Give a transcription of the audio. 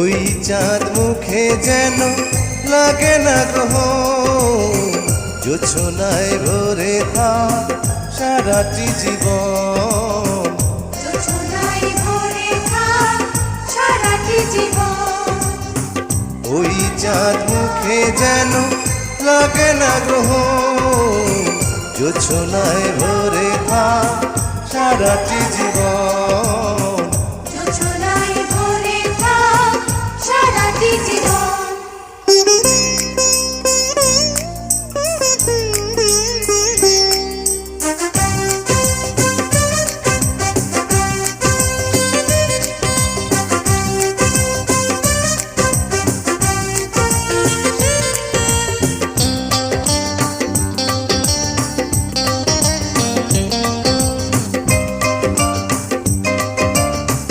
ওই চাঁদ মুখে যেন লাগে না গ্রহ, জোছনায় ভরে থাক সারাটি জীবন। ওই চাঁদ মুখে যেন লাগে না গ্রহ, জোছনায় ভরে থাক সারাটি জীবন।